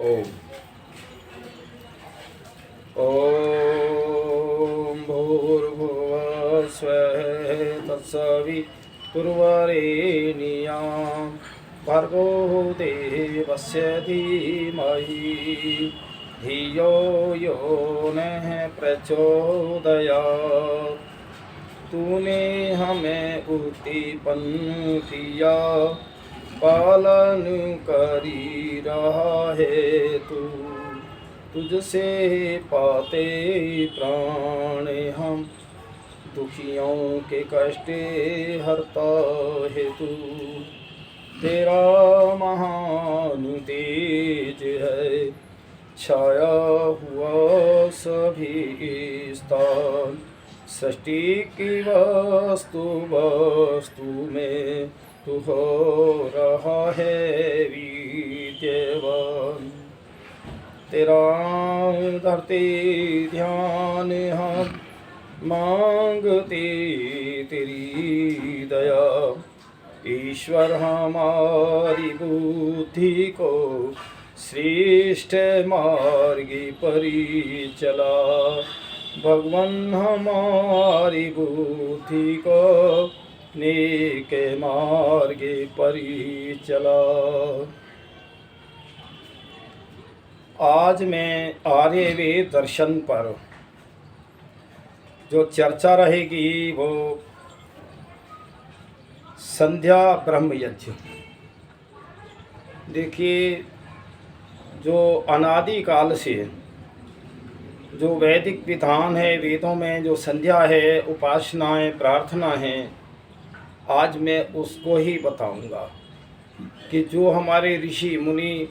ओम ओम भूर्भुवः स्वः तत्सवितुर्वरेण्यं भर्गो देवस्य धीमहि धियो यो नः प्रचोदयात्। तूने हमें उत्पन्न किया, पालन करी रहा है तू। तुझसे पाते प्राण हम, दुखियों के कष्ट हरता है तू। तेरा महान तेज है, छाया हुआ सभी स्थान। सृष्टि की वस्तु वस्तु में तू हो रहा है विद्यमान। तेरा धरते ध्यान हम मांगते तेरी दया। ईश्वर हमारी बुद्धि को श्रेष्ठ मार्ग पर चला। भगवान हमारी बुद्धि को नेक मार्ग पर चला। आज मैं आर्यवेद दर्शन पर जो चर्चा रहेगी वो संध्या ब्रह्म यज्ञ। देखिए, जो अनादि काल से जो वैदिक विधान है, वेदों में जो संध्या है, उपासनाएं, प्रार्थना है, आज मैं उसको ही बताऊंगा कि जो हमारे ऋषि मुनि,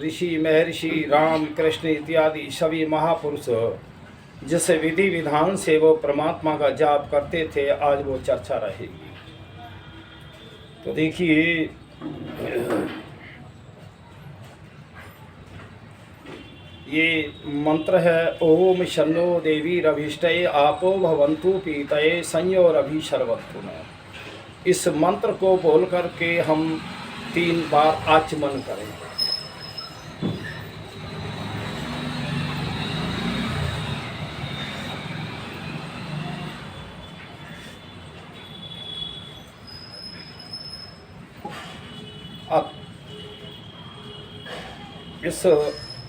ऋषि महर्षि राम कृष्ण इत्यादि सभी महापुरुष जिस विधि विधान से वो परमात्मा का जाप करते थे, आज वो चर्चा रहेगी। तो देखिए, ये मंत्र है ओम शन्नो देवी रभिष्टये आपो भवन्तु पीतये संयोरभि सर्वत्तु। इस मंत्र को बोल करके हम 3 बार आचमन करें। अब इस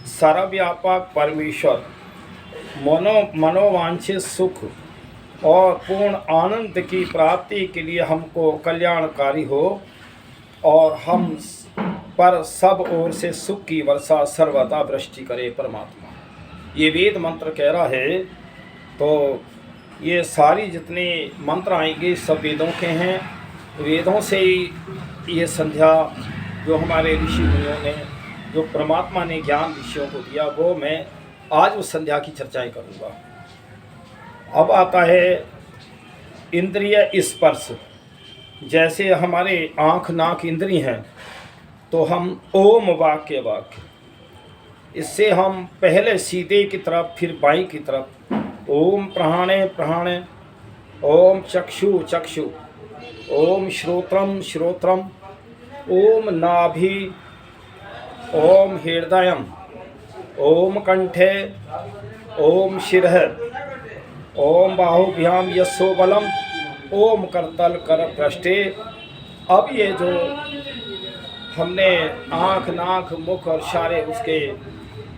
सर्वव्यापक परमेश्वर मनोवांछित सुख और पूर्ण आनंद की प्राप्ति के लिए हमको कल्याणकारी हो और हम पर सब ओर से सुख की वर्षा सर्वदा वृष्टि करे परमात्मा। ये वेद मंत्र कह रहा है। तो ये सारी जितने मंत्र आएंगे सब वेदों के हैं। वेदों से ही ये संध्या जो हमारे ऋषि मुनियों ने, जो परमात्मा ने ज्ञान ऋषियों को दिया, वो मैं आज उस संध्या की चर्चाएं करूंगा। अब आता है इंद्रिय स्पर्श। जैसे हमारे आँख नाक इंद्रिय हैं, तो हम ओम वाक्य इससे हम पहले सीधे की तरफ, फिर बाई की तरफ ओम प्राणे प्राणे, ओम चक्षु चक्षु, ओम श्रोत्रम श्रोत्रम, ओम नाभि, ओम हृदयम, ओम कंठे, ओम शिरः, ओम बाहुभ्याम यस्सो बलम, ओम करतल कर पृष्ठे। अब ये जो हमने आँख नाक मुख और सारे उसके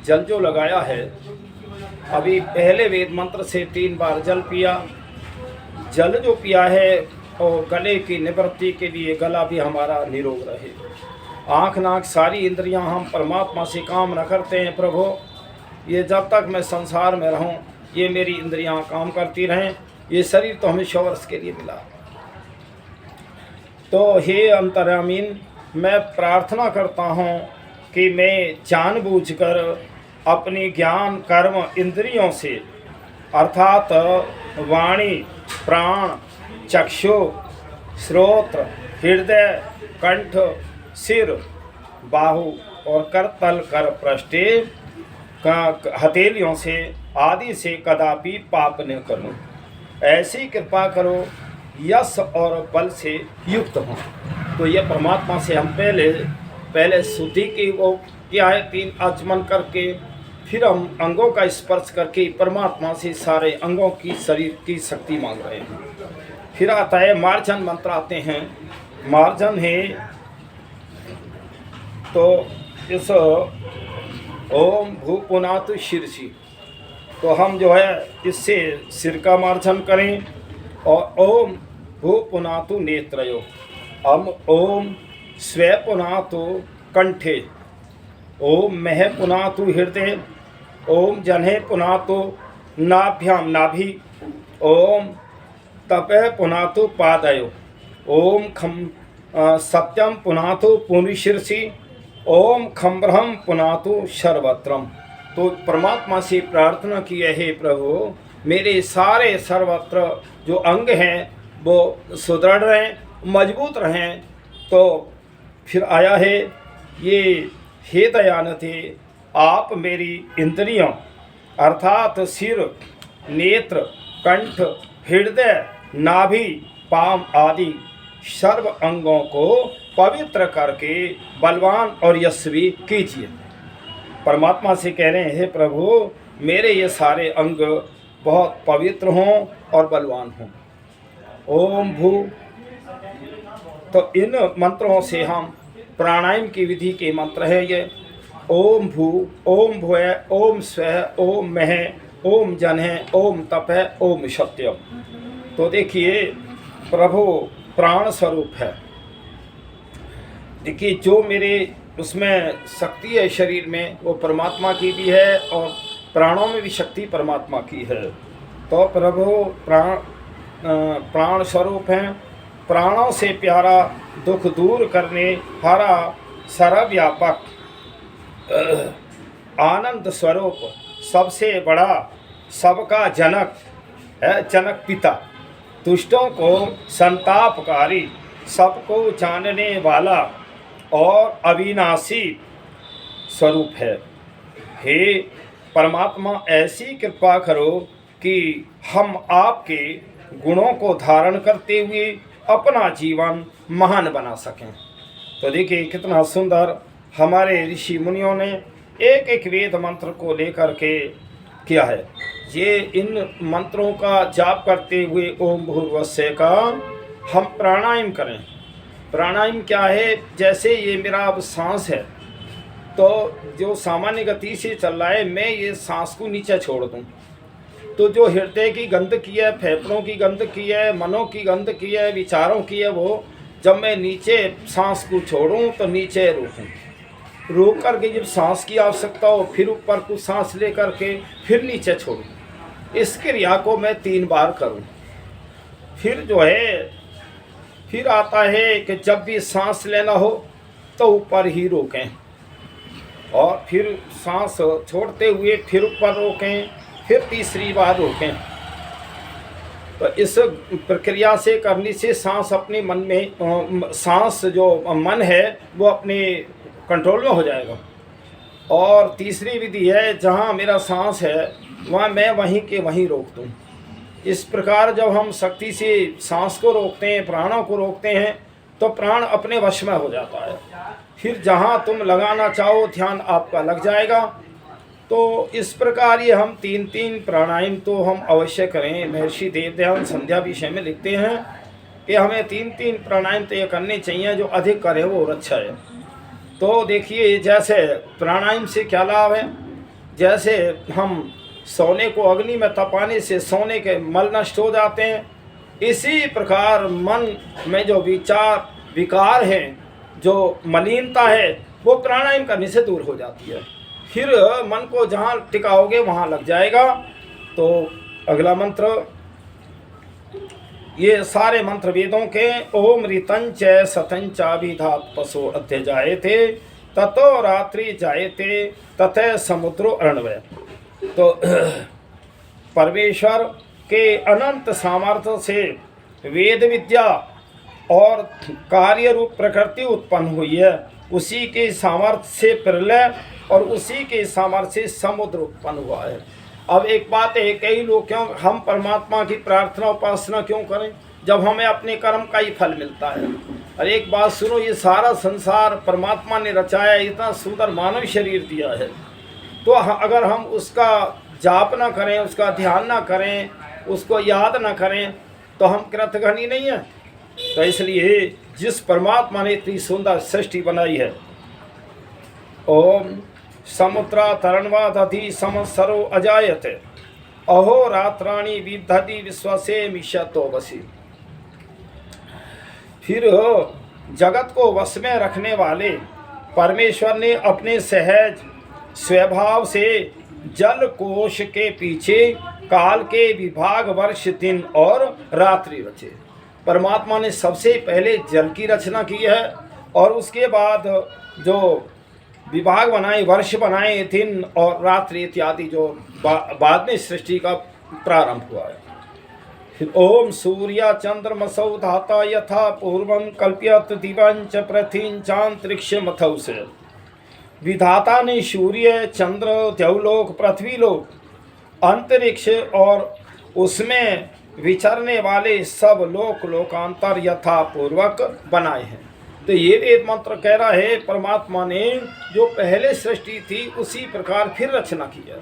जल जो लगाया है, अभी पहले वेद मंत्र से 3 बार जल पिया। जल जो पिया है और गले की निवृत्ति के लिए गला भी हमारा निरोग रहे। आँख नाक सारी इंद्रियां हम परमात्मा से कामना करते हैं, प्रभु ये जब तक मैं संसार में रहूं, ये मेरी इंद्रियां काम करती रहें। ये शरीर तो हमें 100 वर्ष के लिए मिला। तो हे अंतर्यामीन, मैं प्रार्थना करता हूं कि मैं जानबूझकर अपनी ज्ञान कर्म इंद्रियों से, अर्थात वाणी प्राण चक्षु श्रोत्र हृदय कंठ सिर बाहु और करतल कर पृष्ठे हथेलियों से आदि से कदापि पाप न करूं। ऐसी कृपा करो यश और बल से युक्त हों। तो ये परमात्मा से हम पहले शुद्धि की वो किया है, 3 आचमन करके फिर हम अंगों का स्पर्श करके परमात्मा से सारे अंगों की शरीर की शक्ति मांग रहे हैं। फिर आता है मार्जन मंत्र आते हैं। मार्जन है तो इस ओम भू पुनातु शीर्षि, तो हम जो है इससे सिर का मार्जन करें। और ओम भू पुनातु नेत्रयो, हम ओम स्व पुनातु कंठे, ओम मह पुनातु हृदय, ओम जन्हे पुनातु नाभ्याम नाभि, ओम तपः पुनातु पादयो, ओम खम सत्यम पुनातु पुनिशीर्षि, ओम खम्ब्रहम पुनातु सर्वत्रम। तो परमात्मा से प्रार्थना की है, हे प्रभु मेरे सारे सर्वत्र जो अंग हैं वो सुदृढ़ रहें, मजबूत रहें। तो फिर आया है ये, हे दयानिधि आप मेरी इंद्रियों अर्थात सिर, नेत्र, कंठ, हृदय, नाभि, पाम आदि सर्व अंगों को पवित्र करके बलवान और यशस्वी कीजिए। परमात्मा से कह रहे हैं, हे प्रभु मेरे ये सारे अंग बहुत पवित्र हों और बलवान हों। ओम भू, तो इन मंत्रों से हम प्राणायाम की विधि के मंत्र है ये। ओम भू, ओम भूय, ओम स्व, ओम मह, ओम जन्ह, ओम तपः, ओम सत्यम। तो देखिए प्रभु प्राण स्वरूप है। देखिए जो मेरे उसमें शक्ति है शरीर में वो परमात्मा की भी है और प्राणों में भी शक्ति परमात्मा की है। तो प्रभु प्राण स्वरूप हैं। प्राणों से प्यारा, दुख दूर करने हारा, सर्वव्यापक, आनंद स्वरूप, सबसे बड़ा, सबका जनक है, जनक पिता, दुष्टों को संतापकारी, सबको जानने वाला और अविनाशी स्वरूप है। हे परमात्मा ऐसी कृपा करो कि हम आपके गुणों को धारण करते हुए अपना जीवन महान बना सकें। तो देखिए कितना सुंदर हमारे ऋषि मुनियों ने एक एक वेद मंत्र को लेकर के किया है। ये इन मंत्रों का जाप करते हुए ओम भूर्भुवस्सुः का हम प्राणायाम करें। प्राणायाम क्या है, जैसे ये मेरा अब सांस है तो जो सामान्य गति से चल रहा है, मैं ये सांस को नीचे छोड़ दूं तो जो हृदय की गंदगी है, फेफड़ों की गंदगी है, मनों की गंदगी है, विचारों की है, वो जब मैं नीचे सांस को छोड़ूं तो नीचे रोकूं, रोक करके जब सांस की आवश्यकता हो फिर ऊपर कुछ सांस ले करके फिर नीचे छोड़ूं। इस क्रिया को मैं 3 बार करूं। फिर जो है फिर आता है कि जब भी सांस लेना हो तो ऊपर ही रोकें और फिर सांस छोड़ते हुए फिर ऊपर रोकें, फिर तीसरी बार रोकें। तो इस प्रक्रिया से करने से सांस अपने मन में, सांस जो मन है वो अपने कंट्रोल में हो जाएगा। और तीसरी विधि है, जहाँ मेरा सांस है वहाँ मैं वहीं के वहीं रोक दूँ। इस प्रकार जब हम शक्ति से सांस को रोकते हैं, प्राणों को रोकते हैं, तो प्राण अपने वश में हो जाता है। फिर जहाँ तुम लगाना चाहो ध्यान आपका लग जाएगा। तो इस प्रकार ये हम 3-3 प्राणायाम तो हम अवश्य करें। महर्षि देवदयाल संध्या विषय में लिखते हैं कि हमें 3-3 प्राणायाम तो ये करने चाहिए, जो अधिक करे वो और अच्छा है। तो देखिए जैसे प्राणायाम से क्या लाभ है, जैसे हम सोने को अग्नि में तपाने से सोने के मल नष्ट हो जाते हैं, इसी प्रकार मन में जो विचार विकार हैं, जो मलिनता है, वो प्राणायाम करने से दूर हो जाती है। फिर मन को जहाँ टिकाओगे वहाँ लग जाएगा। तो अगला मंत्र, ये सारे मंत्र वेदों के ओम ऋतंच सतंचाभिधात पशु अध्य जायते ततो रात्रि जायते ततः समुद्रो अर्णवय। तो परमेश्वर के अनंत सामर्थ्य से वेद विद्या और कार्य रूप प्रकृति उत्पन्न हुई है, उसी के सामर्थ्य से प्रलय और उसी के सामर्थ्य से समुद्र उत्पन्न हुआ है। अब एक बात है, कई लोग क्यों हम परमात्मा की प्रार्थना उपासना क्यों करें जब हमें अपने कर्म का ही फल मिलता है। और एक बात सुनो, ये सारा संसार परमात्मा ने रचाया, इतना सुंदर मानव शरीर दिया है, तो अगर हम उसका जाप ना करें, उसका ध्यान ना करें, उसको याद ना करें, तो हम कृतघ्नी नहीं हैं। तो इसलिए जिस परमात्मा ने इतनी सुंदर सृष्टि बनाई है, ओम समुद्रा तरणवादधि समसरो अजायत अहो रात्राणि विदधति विश्वसे मिशतो वसी। फिर जगत को वश में रखने वाले परमेश्वर ने अपने सहज स्वभाव से जल कोश के पीछे काल के विभाग वर्ष दिन और रात्रि रचे। परमात्मा ने सबसे पहले जल की रचना की है और उसके बाद जो विभाग बनाए, वर्ष बनाए, दिन और रात्रि इत्यादि जो बाद में सृष्टि का प्रारंभ हुआ है। फिर ओम सूर्य चंद्रमसौ धाता यथा पूर्वं कल्प्यत दिवंच पृथ्वींचांतरिक्ष मथौ से। विधाता ने सूर्य, चंद्र, देवलोक, पृथ्वीलोक, अंतरिक्ष और उसमें विचरने वाले सब लोक लोकांतर यथा पूर्वक बनाए हैं। तो ये वेद मंत्र कह रहा है परमात्मा ने जो पहले सृष्टि थी उसी प्रकार फिर रचना की है।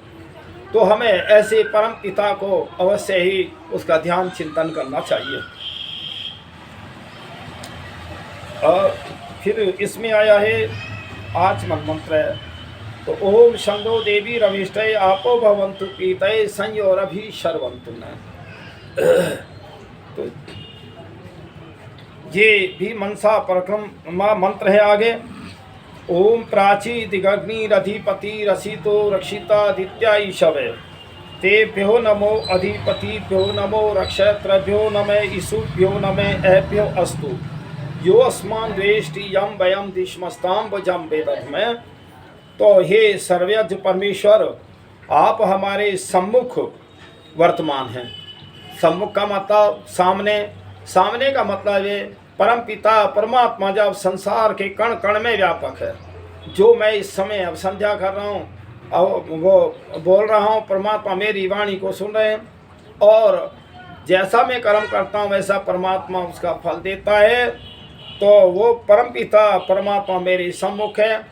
तो हमें ऐसे परम पिता को अवश्य ही उसका ध्यान चिंतन करना चाहिए। और फिर इसमें आया है आचमन मंत्र है, तो ओम शंभो देवी रविष्टय आपो भवन्तु पीतये संयोरभि शर्वन्तु न। तो ये भी मनसा परिक्रमा मंत्र है। आगे ओम प्राची दिग्निरधिपति रसितो रक्षितादित्या ईशवे तेभ्यो नमो अधिपतिभ्यो नमो रक्षत्रभ्यो नमे ईशुभ्यो नमे एभ्यो अस्तु यो अस्मान द्वेष्टि यम वयम दिश्मस्ताम वजम वेदधमे। तो हे सर्वज्ञ परमेश्वर, आप हमारे सम्मुख वर्तमान हैं। सम्मुख का मतलब सामने, सामने का मतलब है परम पिता परमात्मा जब संसार के कण कण में व्यापक है। जो मैं इस समय अब संध्या कर रहा हूँ, अब वो बोल रहा हूँ, परमात्मा मेरी वाणी को सुन रहे हैं, और जैसा मैं कर्म करता हूँ वैसा परमात्मा उसका फल देता है। तो वो परम पिता परमात्मा मेरे सम्मुख है।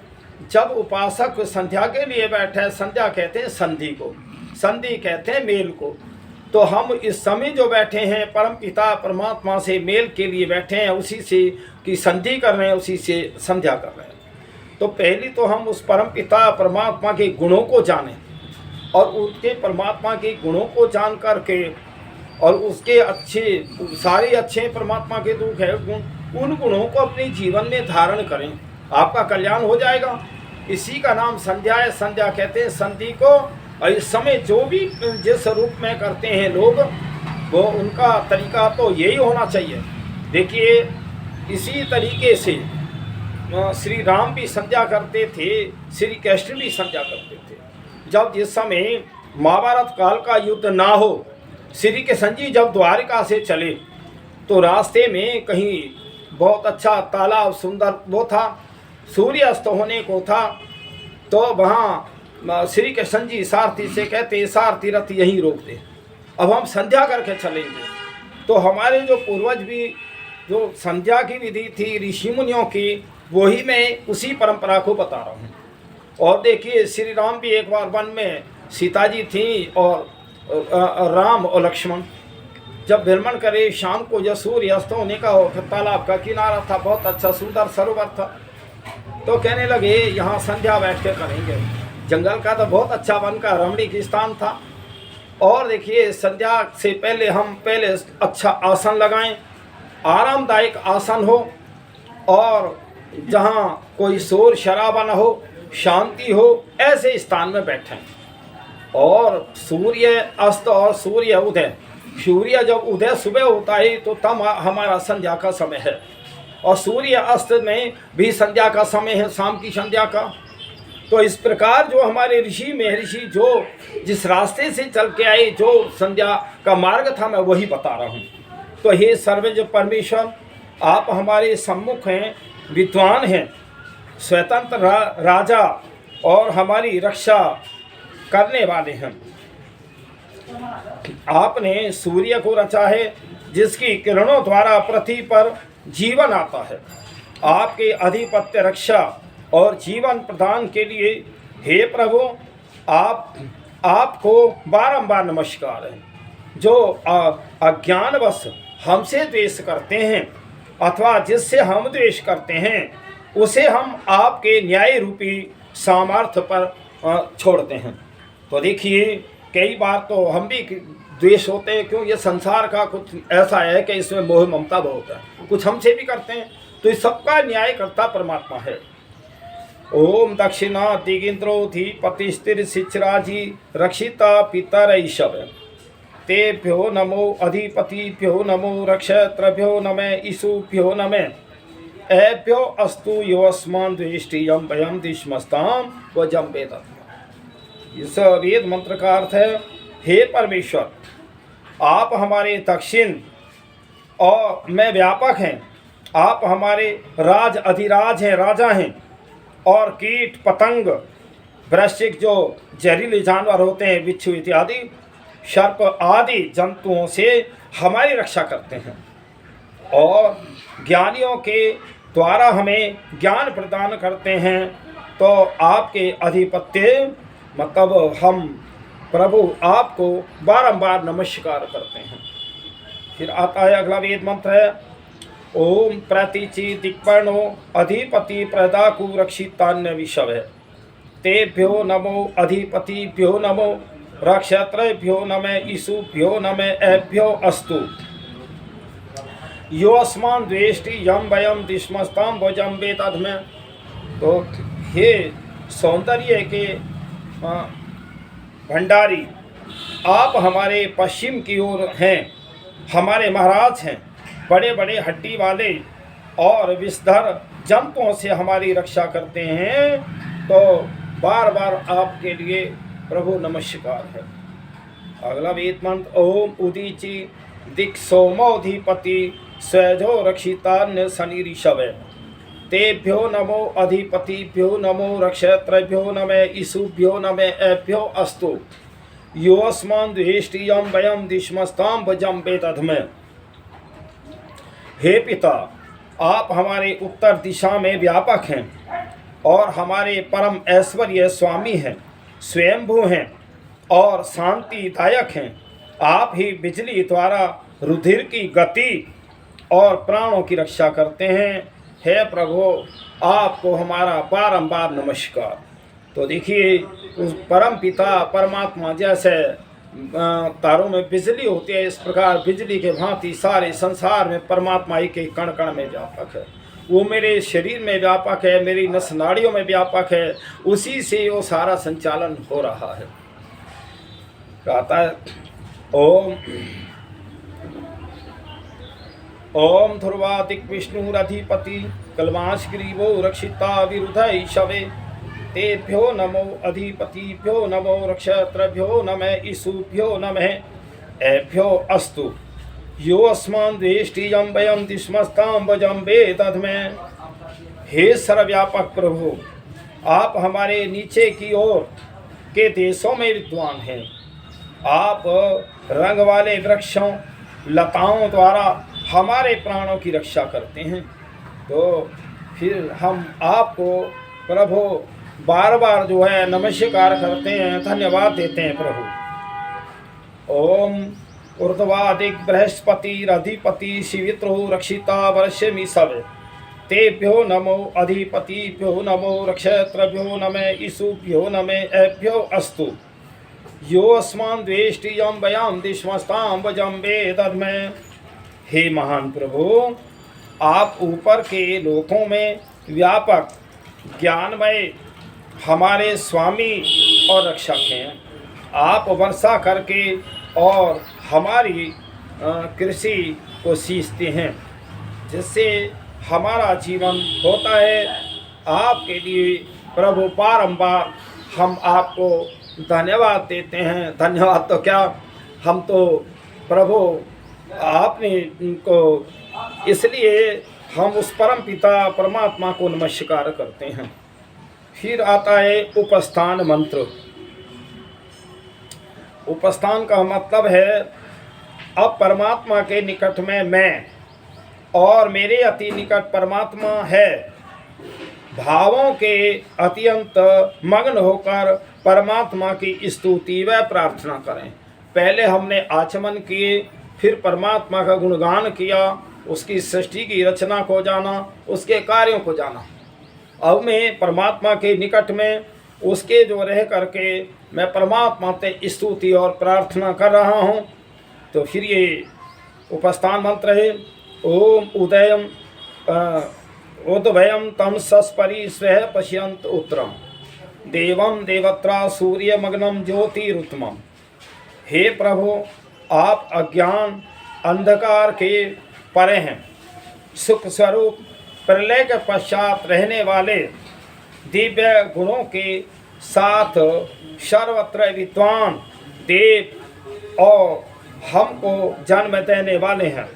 जब उपासक संध्या के लिए बैठे, संध्या कहते हैं संधि को, संधि कहते हैं मेल को, तो हम इस समय जो बैठे हैं परम पिता परमात्मा से मेल के लिए बैठे हैं, उसी से की संधि कर रहे हैं, उसी से संध्या कर रहे हैं। तो पहली तो हम उस परम पिता परमात्मा के गुणों को जानें, और उनके परमात्मा के गुणों को जान करके और उसके अच्छे सारे अच्छे परमात्मा के दुख है गुण, उन गुणों को अपने जीवन में धारण करें, आपका कल्याण हो जाएगा। इसी का नाम संध्या है। संध्या कहते हैं संधि को। और इस समय जो भी जिस रूप में करते हैं लोग, वो उनका तरीका तो यही होना चाहिए। देखिए इसी तरीके से श्री राम भी संध्या करते थे, श्री कृष्ण भी संध्या करते थे। जब जिस समय महाभारत काल का युद्ध ना हो, श्री कृष्ण जी जब द्वारिका से चले तो रास्ते में कहीं बहुत अच्छा तालाब सुंदर वो था, सूर्य अस्त होने को था। तो वहाँ श्री कृष्ण जी सारथी से कहते, सारथी रथ यहीं रोक दे, अब हम संध्या करके चलेंगे। तो हमारे जो पूर्वज भी जो संध्या की विधि थी ऋषि मुनियों की, वही मैं उसी परंपरा को बता रहा हूँ। और देखिए श्री राम भी एक बार वन में, सीता जी थी और राम और लक्ष्मण जब भ्रमण करे, शाम को जब सूर्य अस्त होने का हो, तालाब का किनारा था, बहुत अच्छा सुंदर सरोवर था। तो कहने लगे यहाँ संध्या बैठ के करेंगे। जंगल का तो बहुत अच्छा वन का रमणीक स्थान था। और देखिए संध्या से पहले हम पहले अच्छा आसन लगाएं, आरामदायक आसन हो, और जहाँ कोई शोर शराबा न हो, शांति हो, ऐसे स्थान में बैठें। और सूर्य अस्त और सूर्य उदय, सूर्य जब उदय सुबह होता है तो तब हमारा संध्या का समय है, और सूर्य अस्त में भी संध्या का समय है, शाम की संध्या का। तो इस प्रकार जो हमारे ऋषि महर्षि जो जिस रास्ते से चल के आए, जो संध्या का मार्ग था, मैं वही बता रहा हूँ। तो हे सर्वज्ञ परमेश्वर, आप हमारे सम्मुख हैं, विद्वान हैं, स्वतंत्र राजा और हमारी रक्षा करने वाले हैं। आपने सूर्य को रचा है, जिसकी किरणों द्वारा पृथ्वी पर जीवन आता है। आपके आधिपत्य रक्षा और जीवन प्रदान के लिए हे प्रभु आपको बारंबार नमस्कार है। जो अज्ञानवश हमसे द्वेष करते हैं अथवा जिससे हम द्वेष करते हैं उसे हम आपके न्याय रूपी सामर्थ्य पर छोड़ते हैं। तो देखिए कई बार तो हम भी द्वेष होते हैं, क्यों? ये संसार का कुछ ऐसा है कि इसमें मोह ममता बहुत है, कुछ हमसे भी करते हैं। तो इस सबका न्यायकर्ता परमात्मा है। ओम दक्षिणा दिगिंद्रोधिपति स्थिर शिचराजी रक्षिता पितर ईशव तेभ्यो नमो अधिपतिभ्यो नमो रक्षत्रभ्यो नमे ईशुभ्यो नमे एभ्यो अस्तु योऽस्मान् द्वेष्टियं वयं दिश्मस्तां वजं वेद। इस वेद मंत्र का अर्थ है, हे परमेश्वर आप हमारे दक्षिण और में व्यापक हैं, आप हमारे राज अधिराज हैं, राजा हैं, और कीट पतंग वृश्चिक जो जहरीले जानवर होते हैं, बिच्छू इत्यादि सर्प आदि जंतुओं से हमारी रक्षा करते हैं और ज्ञानियों के द्वारा हमें ज्ञान प्रदान करते हैं। तो आपके आधिपत्य मतलब हम प्रभु आपको बारंबार नमस्कार करते हैं। फिर आता है अगला वेद मंत्र है, ओम प्रतीचि दिक्पर्णो अधिपति प्रदाकु रक्षितान्य विषव है तेभ्यो नमो अधिपतिभ्यो नमो रक्षत्रेभ्यो नमे ईशुभ्यो नमे एभ्यो अस्तु योऽस्मान् द्वेष्टि यं वयं दिश्मस्तां भुजं वेदध्मे। तो हे सौंदर्य के भंडारी आप हमारे पश्चिम की ओर हैं, हमारे महाराज हैं, बड़े बड़े हड्डी वाले और विषधर जंतुओं से हमारी रक्षा करते हैं। तो बार बार आपके लिए प्रभु नमस्कार है। अगला वेद मंत्र, ओम उदीचि दिक् सोमोधिपति स्वैजो रक्षितान्य शनि ऋषभे तेभ्यो नमो अधिपतिभ्यो नमो रक्षत्रभ्यो नमे ईशुभ्यो नमे एभ्यो अस्तु योऽस्मान् द्वेष्टियं वयं दिश्मस्तां भजं वेदध्मे। हे पिता आप हमारे उत्तर दिशा में व्यापक हैं और हमारे परम ऐश्वर्य स्वामी हैं, स्वयंभू हैं और शांतिदायक हैं। आप ही बिजली द्वारा रुधिर की गति और प्राणों की रक्षा करते हैं। हे प्रभु आपको हमारा बारंबार नमस्कार। तो देखिए उस परम पिता परमात्मा जैसे तारों में बिजली होती है, इस प्रकार बिजली के भांति सारे संसार में परमात्मा ही के कण कण में व्यापक है। वो मेरे शरीर में व्यापक है, मेरी नस नाड़ियों में व्यापक है, उसी से वो सारा संचालन हो रहा है। कहता है ओम ध्रुवादिक विष्णुरधिपति कल्माशग्रीवो रक्षिता विरुधै शवे तेभ्यो नमो अधिपतिभ्यो नमो रक्षत्रभ्यो नमे ईशुभ्यो नमे एभ्यो अस्तु योऽस्मान् द्वेष्टियं वयं दिश्मस्तां भजं वेदध्मे। हे सर्वव्यापक प्रभु आप हमारे नीचे की ओर के देशों में विद्वान हैं। आप रंग वाले वृक्षों लताओं द्वारा हमारे प्राणों की रक्षा करते हैं। तो फिर हम आपको प्रभु बार बार जो है नमस्कार करते हैं, धन्यवाद देते हैं प्रभु। ओम ऊर्ध्वादिक बृहस्पतिरधिपति शिवित्रो रक्षिता वर्षमि सब तेभ्यो नमो अधिपतिभ्यो नमो रक्षत्रभ्यो नमे ईशुभ्यो नमे एभ्यो अस्तु योऽस्मान् द्वेष्टियं वयं दिश्मस्तां भजं वेदध्मे। हे महान प्रभु आप ऊपर के लोकों में व्यापक ज्ञानमय हमारे स्वामी और रक्षक हैं। आप वर्षा करके और हमारी कृषि को सींचते हैं, जिससे हमारा जीवन होता है। आपके लिए प्रभु बारंबार हम आपको धन्यवाद देते हैं। धन्यवाद तो क्या, हम तो प्रभु आपने को इसलिए हम उस परम पिता परमात्मा को नमस्कार करते हैं। फिर आता है उपस्थान मंत्र। उपस्थान का मतलब है अब परमात्मा के निकट में मैं और मेरे अति निकट परमात्मा है। भावों के अत्यंत मग्न होकर परमात्मा की स्तुति व प्रार्थना करें। पहले हमने आचमन किए, फिर परमात्मा का गुणगान किया, उसकी सृष्टि की रचना को जाना, उसके कार्यों को जाना। अब मैं परमात्मा के निकट में उसके जो रह करके मैं परमात्मा से स्तुति और प्रार्थना कर रहा हूँ। तो फिर ये उपस्थान मंत्र है, ओम उदयम उद्भयम तम सस्परि स्व पश्यंत उत्तरम देवम देवत्रा सूर्य मग्नम ज्योतिरुत्तमम। हे प्रभु, आप अज्ञान अंधकार के परे हैं, सुख स्वरूप प्रलय के पश्चात रहने वाले दिव्य गुणों के साथ सर्वत्र विद्वान देव और हमको जन्म देने वाले हैं।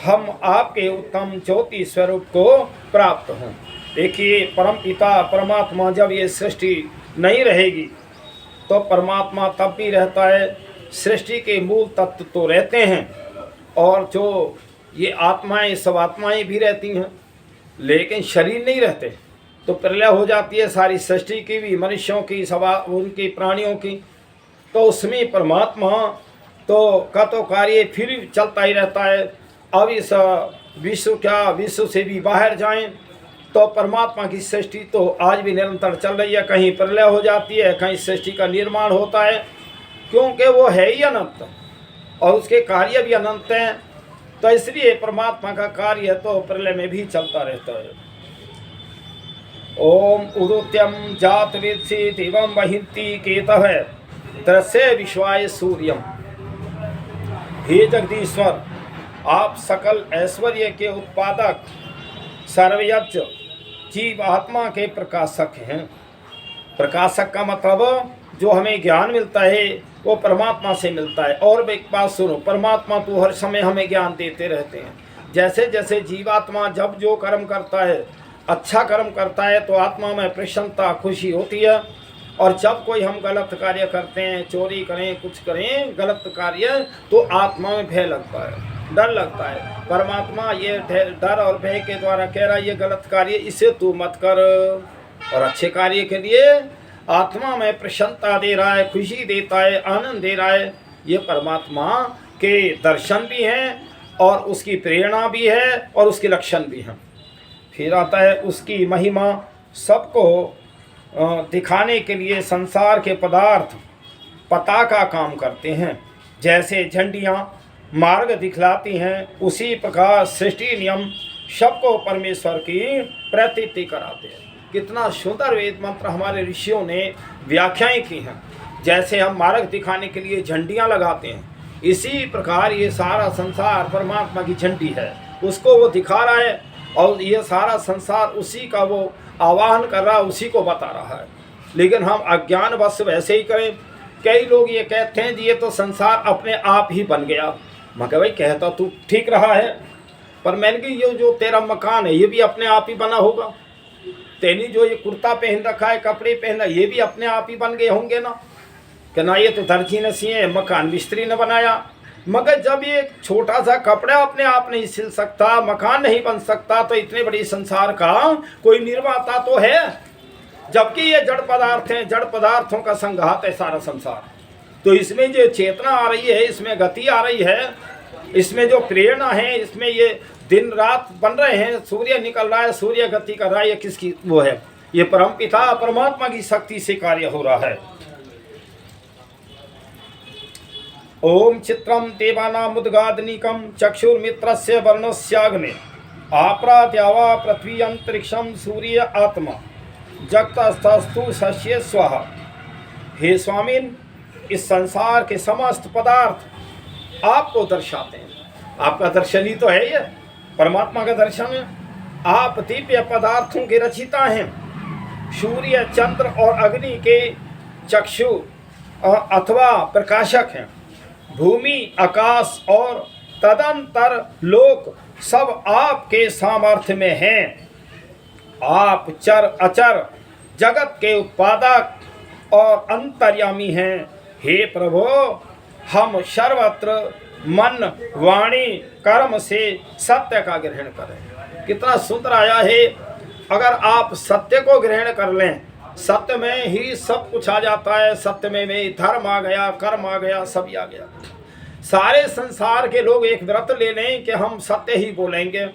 हम आपके उत्तम ज्योति स्वरूप को प्राप्त हों। देखिए, परमपिता परमात्मा जब ये सृष्टि नहीं रहेगी तो परमात्मा तब भी रहता है। सृष्टि के मूल तत्व तो रहते हैं और जो ये आत्माएं, सब आत्माएं भी रहती हैं, लेकिन शरीर नहीं रहते। तो प्रलय हो जाती है सारी सृष्टि की भी, मनुष्यों की, सब उनकी, प्राणियों की। तो उसमें परमात्मा का तो कार्य फिर चलता ही रहता है। अब इस विश्व से भी बाहर जाएं तो परमात्मा की सृष्टि तो आज भी निरंतर चल रही है। कहीं प्रलय हो जाती है, कहीं सृष्टि का निर्माण होता है, क्योंकि वो है ही अनंत और उसके कार्य भी अनंत हैं। तो इसलिए परमात्मा का कार्य तो प्रलय में भी चलता रहता है। ओम उदुत्यम जात वेत्सी दिवम वहिंती केतः दृश्य विश्वाय सूर्यम। हे जगदीश्वर, आप सकल ऐश्वर्य के उत्पादक, सर्वयज्ञ जीव आत्मा के प्रकाशक हैं। प्रकाशक का मतलब जो हमें ज्ञान मिलता है वो परमात्मा से मिलता है। और एक बात सुनो, परमात्मा तो हर समय हमें ज्ञान देते रहते हैं। जैसे जैसे जीवात्मा जब जो कर्म करता है, अच्छा कर्म करता है, तो आत्मा में प्रसन्नता, खुशी होती है। और जब कोई हम गलत कार्य करते हैं, चोरी करें, कुछ करें गलत कार्य, तो आत्मा में भय लगता है, डर लगता है। परमात्मा ये डर और भय के द्वारा कह रहा है, ये गलत कार्य इसे तू मत कर, और अच्छे कार्य के लिए आत्मा में प्रसन्नता दे रहा है, खुशी देता है, आनंद दे रहा है। ये परमात्मा के दर्शन भी हैं और उसकी प्रेरणा भी है और उसके लक्षण भी हैं। फिर आता है उसकी महिमा। सबको दिखाने के लिए संसार के पदार्थ पताका काम करते हैं। जैसे झंडियाँ मार्ग दिखलाती हैं, उसी प्रकार सृष्टि नियम सबको परमेश्वर की प्रतीति कराते हैं। कितना सुंदर वेद मंत्र हमारे ऋषियों ने व्याख्याएं की हैं। जैसे हम मार्ग दिखाने के लिए झंडियाँ लगाते हैं, इसी प्रकार ये सारा संसार परमात्मा की झंडी है, उसको वो दिखा रहा है और ये सारा संसार उसी का वो आवाहन कर रहा है, उसी को बता रहा है। लेकिन हम अज्ञानवश वैसे ही करें। कई लोग ये कहते हैं जी ये तो संसार अपने आप ही बन गया। मैं कह भाई, कहता तू ठीक रहा है, पर मैंने कि ये जो तेरा मकान है ये भी अपने आप ही बना होगा। तेनी जो ये कुर्ता पहन रखा है, कपड़े पहना, ये भी अपने आप ही बन गए होंगे ना। कि ना ये तो दर्जी ने सिए, मकान मिस्त्री ने बनाया। मगर जब ये छोटा सा कपड़ा अपने आप नहीं सिल सकता, मकान नहीं बन सकता, तो इतने बड़ी संसार का कोई निर्माता तो है। जबकि ये जड़ पदार्थ हैं, जड़ पदार्थों का संघात है सारा संसार। तो इसमें जो चेतना आ रही है, इसमें गति आ रही है, इसमें जो प्रेरणा है, इसमें ये दिन रात बन रहे हैं, सूर्य निकल रहा है, सूर्य गति कर रहा है, ये किसकी वो है? ये परमपिता परमात्मा की शक्ति से कार्य हो रहा है। ओम चित्रम देवानामुद्गादनिकम चक्षुर्मित्रस्य वर्णस्याग्ने आप्रात्यावा पृथ्वी अंतरिक्षम सूर्य आत्मा जगतस्तस्तु शस्य स्वाहा। हे स्वामिन, इस संसार के समस्त पदार्थ आपको दर्शाते हैं। आपका दर्शन ही तो है, ये परमात्मा का दर्शन है। आप दिव्य पदार्थों के रचिता हैं। सूर्य, चंद्र और अग्नि के चक्षु अथवा प्रकाशक हैं। भूमि, आकाश और तदंतर लोक सब आपके सामर्थ्य में हैं। आप चर अचर जगत के उत्पादक और अंतर्यामी हैं। हे प्रभु, हम सर्वत्र मन वाणी कर्म से सत्य का ग्रहण करें। कितना सुंदर आया है। अगर आप सत्य को ग्रहण कर लें, सत्य में ही सब कुछ आ जाता है। सत्य में धर्म आ गया, कर्म आ गया, सभी आ गया। सारे संसार के लोग एक व्रत ले लें कि हम सत्य ही बोलेंगे,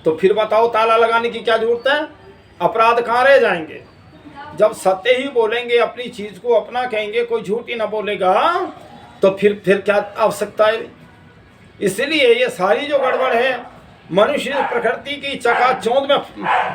तो फिर बताओ ताला लगाने की क्या जरूरत है? अपराध कहाँ रह जाएंगे? जब सत्य ही बोलेंगे, अपनी चीज को अपना कहेंगे, कोई झूठ ही ना बोलेगा, तो फिर क्या आवश्यकता है? इसलिए ये सारी जो गड़बड़ है, मनुष्य प्रकृति की चकाचौंध में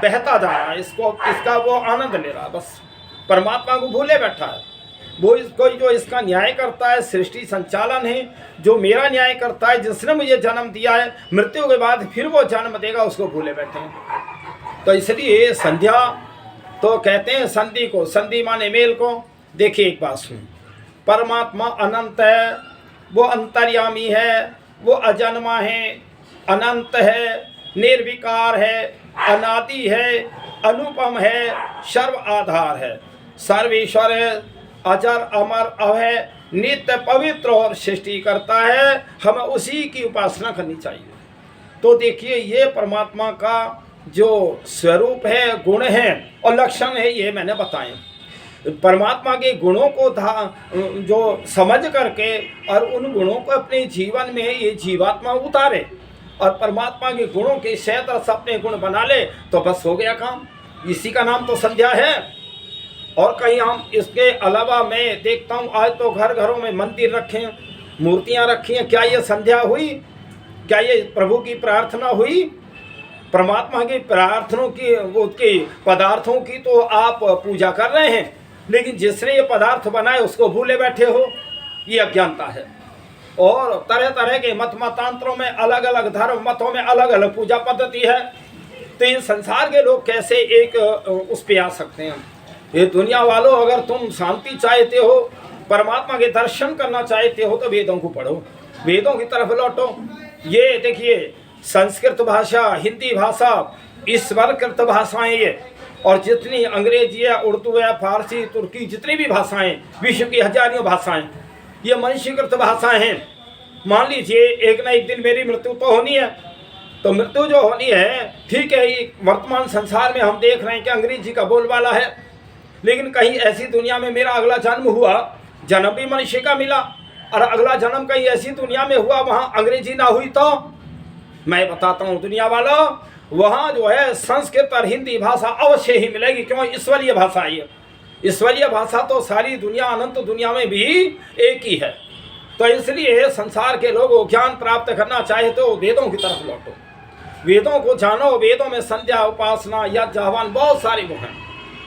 बहता जा रहा है, इसका वो आनंद ले रहा है, बस परमात्मा को भूले बैठा है। वो कोई जो इसका न्याय करता है, सृष्टि संचालन है, जो मेरा न्याय करता है, जिसने मुझे जन्म दिया है, मृत्यु के बाद फिर वो जन्म देगा, उसको भूले बैठे हैं। तो इसलिए संध्या तो कहते हैं संधि को, संधि माने मेल को। देखिए एक बात सुन, परमात्मा अनंत है, वो अंतर्यामी है, वो अजन्मा है, अनंत है, निर्विकार है, अनादि है, अनुपम है, सर्व आधार है, सर्वेश्वर है, अजर अमर अभय, नित्य पवित्र और सृष्टि करता है। हमें उसी की उपासना करनी चाहिए। तो देखिए ये परमात्मा का जो स्वरूप है, गुण है और लक्षण है, ये मैंने बताए। परमात्मा के गुणों को जो समझ करके और उन गुणों को अपने जीवन में ये जीवात्मा उतारे और परमात्मा के गुणों के सैकड़ों अपने गुण बना ले, तो बस हो गया काम। इसी का नाम तो संध्या है। और कहीं हम इसके अलावा मैं देखता हूँ आज तो घर घरों में मंदिर रखे हैं, मूर्तियाँ रखी हैं। क्या ये संध्या हुई? क्या ये प्रभु की प्रार्थना हुई? परमात्मा की प्रार्थनों की, उसके पदार्थों की तो आप पूजा कर रहे हैं, लेकिन जिसने ये पदार्थ बनाए उसको भूले बैठे हो। ये अज्ञानता है। और तरह तरह के मतांतरों में, अलग अलग धर्म मतों में अलग अलग पूजा पद्धति है। तो इन संसार के लोग कैसे एक उस पे आ सकते हैं? ये दुनिया वालों, अगर तुम शांति चाहते हो, परमात्मा के दर्शन करना चाहते हो, तो वेदों को पढ़ो, वेदों की तरफ लौटो। ये देखिए संस्कृत भाषा, हिंदी भाषा, ईश्वरकृत भाषाएं ये, और जितनी अंग्रेजी है, उर्दू है, फारसी, तुर्की, जितनी भी भाषाएं, विश्व की हजारों भाषाएं, ये मनुष्यकृत भाषाएं हैं। मान लीजिए एक ना एक दिन मेरी मृत्यु तो होनी है, तो मृत्यु जो होनी है, ठीक है, ये वर्तमान संसार में हम देख रहे हैं कि अंग्रेजी का बोलबाला है, लेकिन कहीं ऐसी दुनिया में मेरा अगला जन्म हुआ, जन्म भी मनुष्य का मिला, और अगला जन्म कहीं ऐसी दुनिया में हुआ वहाँ अंग्रेजी ना हुई, तो मैं बताता हूँ दुनिया वालों, वहाँ जो है संस्कृत और हिंदी भाषा अवश्य ही मिलेगी। क्यों? ईश्वरीय भाषा है। ईश्वरीय भाषा तो सारी दुनिया, अनंत दुनिया में भी एक ही है। तो इसलिए संसार के लोग ज्ञान प्राप्त करना चाहे तो वेदों की तरफ लौटो, वेदों को जानो। वेदों में संध्या, उपासना, यज्ञ, आह्वान बहुत सारी वो हैं,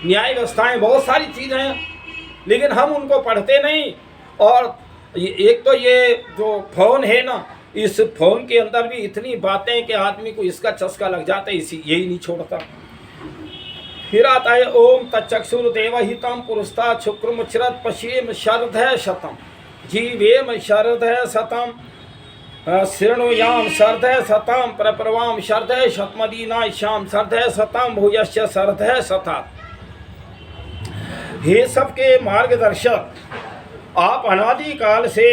न्याय व्यवस्थाएं, बहुत सारी चीज़ें हैं, लेकिन हम उनको पढ़ते नहीं। और एक तो ये जो फोन है ना, इस फोन के अंदर भी इतनी बातें कि आदमी को इसका चस्का लग जाता है, इसी यही नहीं छोड़ता। फिर आता है ओम तच्चक्षुर्देवहितं पुरुस्ता शुक्रमुच्चरत् पश्येम शरदः शतम् जीवेम शरदः शतम् शृणुयाम शरदः शतम् प्रप्रवाम शरदः शतमदीना श्याम शरदः शतम् भूयश्च शरदः शतात्। हे सबके मार्गदर्शक, आप अनादिकाल से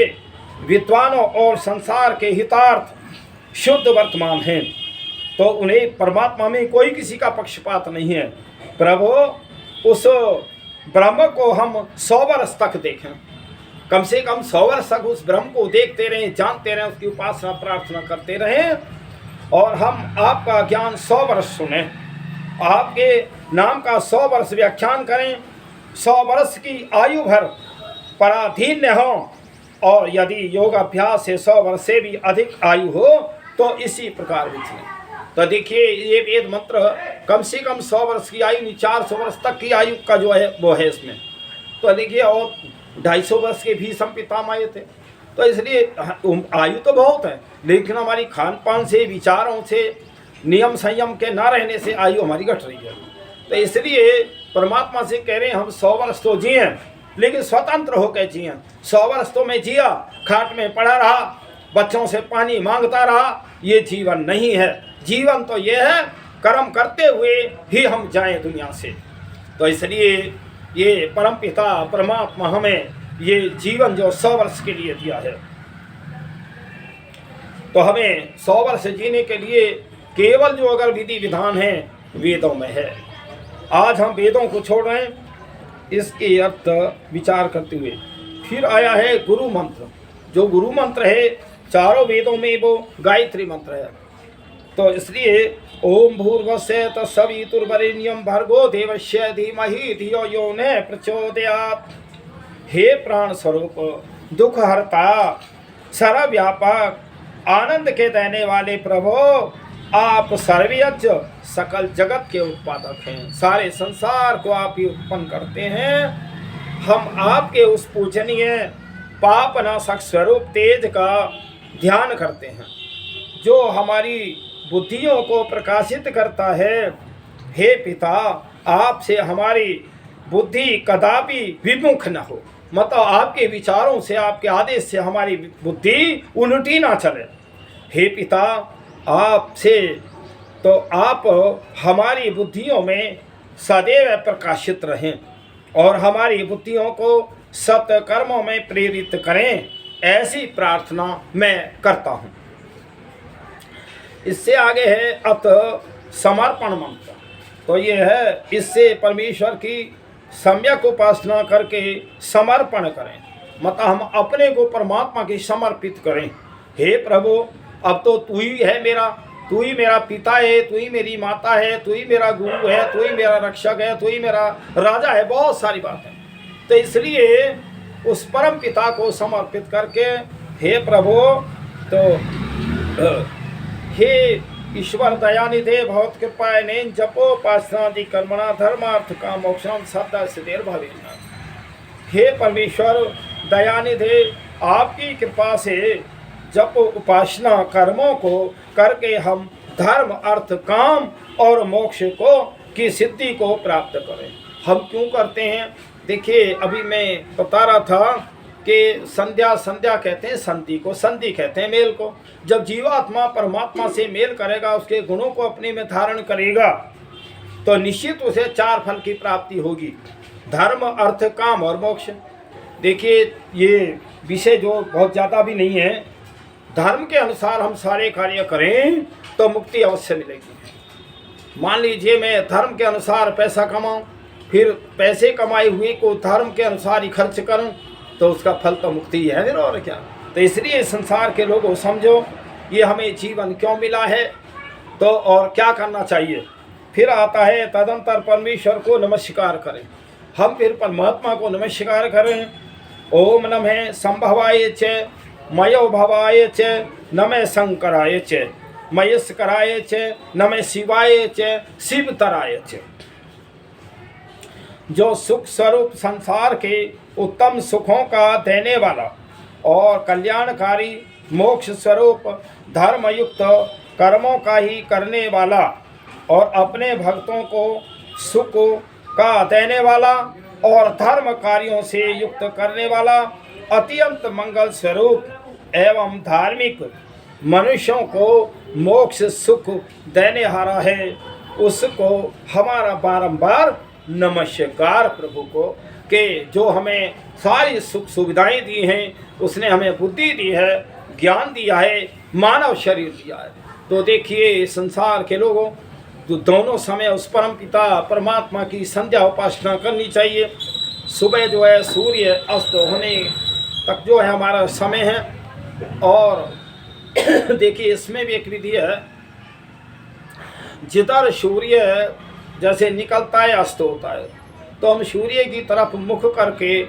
विद्वानों और संसार के हितार्थ शुद्ध वर्तमान हैं, तो उन्हें परमात्मा में कोई किसी का पक्षपात नहीं है। प्रभु, उस ब्रह्म को हम 100 वर्ष तक देखें, कम से कम 100 वर्ष तक उस ब्रह्म को देखते रहें, जानते रहें, उसकी उपासना प्रार्थना करते रहें, और हम आपका ज्ञान 100 वर्ष सुने, आपके नाम का 100 वर्ष व्याख्यान करें, 100 वर्ष की आयु भर पराधीन हो, और यदि योगाभ्यास से 100 वर्ष से भी अधिक आयु हो तो इसी प्रकार विचलें। तो देखिए ये वेद मंत्र कम से कम 100 वर्ष की आयु, 400 वर्ष तक की आयु का जो है वो है इसमें। तो देखिए, और 250 वर्ष के भीष्म पितामह थे। तो इसलिए आयु तो बहुत है, लेकिन हमारी खान पान से, विचारों से, नियम संयम के ना रहने से आयु हमारी घट रही है। तो इसलिए परमात्मा से कह रहे हैं हम 100 वर्ष तो जिए, लेकिन स्वतंत्र होकर जिए। 100 वर्ष तो मैं जिया, खाट में पड़ा रहा, बच्चों से पानी मांगता रहा, ये जीवन नहीं है। जीवन तो ये है कर्म करते हुए ही हम जाएं दुनिया से। तो इसलिए ये परमपिता परमात्मा हमें ये जीवन जो 100 वर्ष के लिए दिया है। तो हमें 100 वर्ष जीने के लिए केवल जो अगर विधि विधान है वेदों में है। आज हम वेदों को छोड़ रहे हैं, इसके अर्थ विचार करते हुए फिर आया है गुरु मंत्र। जो गुरु मंत्र है चारों वेदों में वो गायत्री मंत्र है। तो इसलिए ओम भूर्भुवस्सुः तत्सवितुर्वरेण्यं भर्गो देवस्य धीमहि धियो यो न प्रचोदयात्। हे प्राण स्वरूप, दुख हरता, सर्वव्यापक, आनंद के देने वाले प्रभु, आप सर्वज्ञ, सकल जगत के उत्पादक हैं। सारे संसार को आप ही उत्पन्न करते हैं। हम आपके उस पूजनीय पाप नाशक स्वरूप तेज का ध्यान करते हैं जो हमारी बुद्धियों को प्रकाशित करता है। हे पिता, आपसे हमारी बुद्धि कदापि विमुख न हो, मतलब आपके विचारों से, आपके आदेश से हमारी बुद्धि उल्टी ना चले। हे पिता, आपसे तो आप हमारी बुद्धियों में सदैव प्रकाशित रहें और हमारी बुद्धियों को सत्कर्मों में प्रेरित करें, ऐसी प्रार्थना मैं करता हूँ। इससे आगे है अत समर्पण मंत्र। तो ये है, इससे परमेश्वर की सम्यक उपासना करके समर्पण करें, मतलब हम अपने को परमात्मा की समर्पित करें। हे प्रभु, अब तो तू ही है मेरा, तू ही मेरा पिता है, तू ही मेरी माता है, तू ही मेरा गुरु है, तू ही मेरा रक्षक है, तू ही मेरा राजा है, बहुत सारी बातें। तो इसलिए उस परम पिता को समर्पित करके, हे प्रभु, तो हे ईश्वर दयानिधे भवत कृपायने जपोपासनादि कर्मणा धर्मार्थ काम मोक्षम सदा सिद्धेर भवेन। हे परमेश्वर दयानिधे, आपकी कृपा से जप उपासना कर्मों को करके हम धर्म अर्थ काम और मोक्ष को की सिद्धि को प्राप्त करें। हम क्यों करते हैं? देखिए, अभी मैं बता रहा था कि संध्या कहते हैं संधि को, संधि कहते हैं मेल को। जब जीवात्मा परमात्मा से मेल करेगा, उसके गुणों को अपने में धारण करेगा, तो निश्चित उसे 4 फल की प्राप्ति होगी, धर्म अर्थ काम और मोक्ष। देखिए, ये विषय जो बहुत ज़्यादा भी नहीं है, धर्म के अनुसार हम सारे कार्य करें तो मुक्ति अवश्य मिलेगी। मान लीजिए मैं धर्म के अनुसार पैसा कमाऊं, फिर पैसे कमाए हुए को धर्म के अनुसार ही खर्च करूं, तो उसका फल तो मुक्ति ही है फिर, और क्या। तो इसलिए संसार के लोगों समझो ये हमें जीवन क्यों मिला है, तो और क्या करना चाहिए। फिर आता है तदंतर परमेश्वर को नमस्कार करें। हम फिर परमात्मा को नमस्कार करें। ओम नमः संभवाय च मयो भवाय च नमः शंकराय च महेश्वराय च नमः शिवाय च शिवतराय च। जो सुख स्वरूप संसार के उत्तम सुखों का देने वाला और कल्याणकारी मोक्ष स्वरूप धर्मयुक्त कर्मों का ही करने वाला और अपने भक्तों को सुख का देने वाला और धर्म कार्यों से युक्त करने वाला अत्यंत मंगल स्वरूप एवं धार्मिक मनुष्यों को मोक्ष सुख देने हारा है, उसको हमारा बारंबार नमस्कार प्रभु को, कि जो हमें सारी सुख सुविधाएं दी हैं, उसने हमें बुद्धि दी है, ज्ञान दिया है, मानव शरीर दिया है। तो देखिए, संसार के लोगों जो दोनों समय उस परम पिता परमात्मा की संध्या उपासना करनी चाहिए। सुबह जो है सूर्य अस्त होने तक जो है हमारा समय है, और देखिए इसमें भी एक विधि है, जिधर सूर्य जैसे निकलता है अस्त होता है, तो हम सूर्य की तरफ मुख करके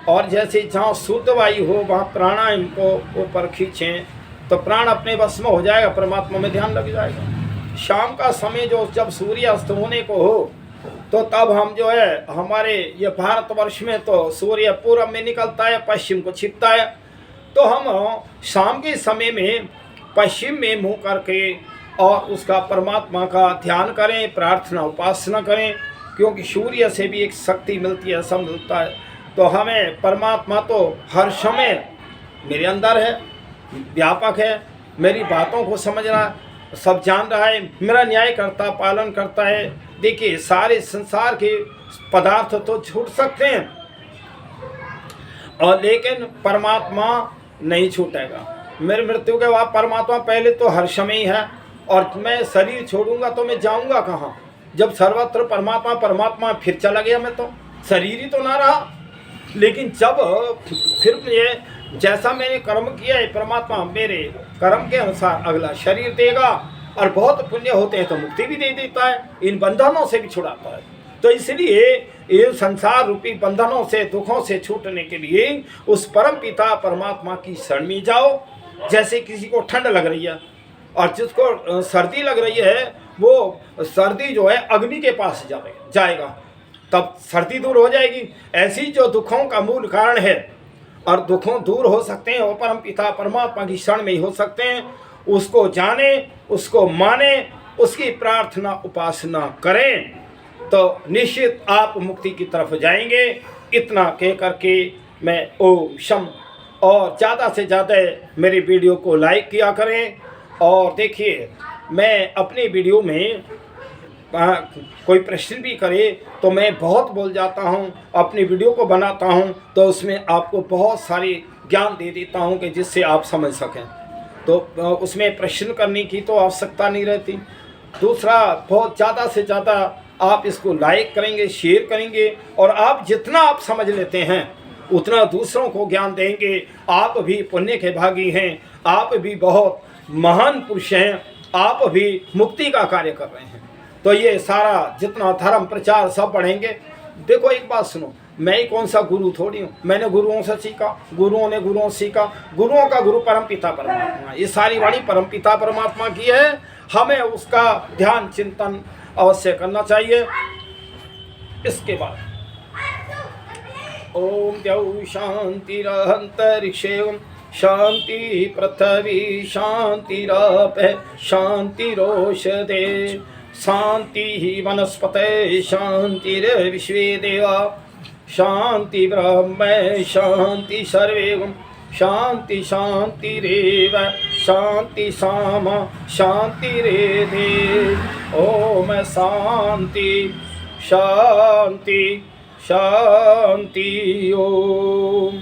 और जैसे जहाँ शुद्ध वायु हो वहाँ प्राणायाम को ऊपर खींचें तो प्राण अपने वश में हो जाएगा, परमात्मा में ध्यान लग जाएगा। शाम का समय जो जब सूर्य अस्त होने को हो, तो तब हम जो है हमारे ये भारतवर्ष में तो सूर्य पूरब में निकलता है, पश्चिम को छिपता है, तो हम शाम के समय में पश्चिम में मुँह करके और उसका परमात्मा का ध्यान करें, प्रार्थना उपासना करें, क्योंकि सूर्य से भी एक शक्ति मिलती है, सब मिलता है। तो हमें परमात्मा तो हर समय मेरे अंदर है, व्यापक है, मेरी बातों को समझ रहा है, सब जान रहा है, मेरा न्याय करता, पालन करता है। देखिए, सारे संसार के पदार्थ तो छूट सकते हैं और लेकिन परमात्मा नहीं छूटेगा। मेरे मृत्यु के बाद परमात्मा पहले तो हर समय ही है, और मैं शरीर छोड़ूंगा तो मैं जाऊंगा कहाँ? जब सर्वत्र परमात्मा परमात्मा फिर चला गया मैं तो शरीर ही तो ना रहा। लेकिन जब फिर ये जैसा मैंने कर्म किया है, परमात्मा मेरे कर्म के अनुसार अगला शरीर देगा, और बहुत पुण्य होते हैं तो मुक्ति भी दे देता है, इन बंधनों से भी छुड़ाता है। तो इसलिए ये संसार रूपी बंधनों से, दुखों से छूटने के लिए उस परम पिता परमात्मा की शरण में जाओ। जैसे किसी को ठंड लग रही है और जिसको सर्दी लग रही है, वो सर्दी जो है अग्नि के पास जाएगा, तब सर्दी दूर हो जाएगी। ऐसी जो दुखों का मूल कारण है और दुखों दूर हो सकते हैं वो परम पिता परमात्मा की शरण में ही हो सकते हैं। उसको जाने, उसको माने, उसकी प्रार्थना उपासना करें तो निश्चित आप मुक्ति की तरफ जाएंगे। इतना कह करके मैं ओम शम, और ज़्यादा से ज़्यादा मेरी वीडियो को लाइक किया करें। और देखिए, मैं अपनी वीडियो में कोई प्रश्न भी करे तो मैं बहुत बोल जाता हूँ, अपनी वीडियो को बनाता हूँ तो उसमें आपको बहुत सारी ज्ञान दे देता हूँ कि जिससे आप समझ सकें, तो उसमें प्रश्न करने की तो आवश्यकता नहीं रहती। दूसरा, बहुत ज़्यादा से ज़्यादा आप इसको लाइक करेंगे, शेयर करेंगे, और आप जितना आप समझ लेते हैं उतना दूसरों को ज्ञान देंगे। आप भी पुण्य के भागी हैं, आप भी बहुत महान पुरुष हैं, आप भी मुक्ति का कार्य कर रहे हैं। तो ये सारा जितना धर्म प्रचार सब बढ़ेंगे। देखो एक बात सुनो, मैं ही कौन सा गुरु थोड़ी हूँ, मैंने गुरुओं से सीखा, गुरुओं ने गुरुओं से सीखा। गुरुओं का गुरु परम पिता परमात्मा, ये सारी वाणी परम पिता परमात्मा की है। हमें उसका ध्यान चिंतन अवश्य करना चाहिए। इसके बाद ओम द्यौ शांतिरंतरिक्षे शांति पृथ्वी शांतिराप शांतिरोषधे शांति वनस्पते शांतिर्विश्वे देवा शांति ब्रह्म शांति सर्वे शांति शांतिरेव शांति सामा शांतिरेधे। ओम शांति शांति शांति ओम।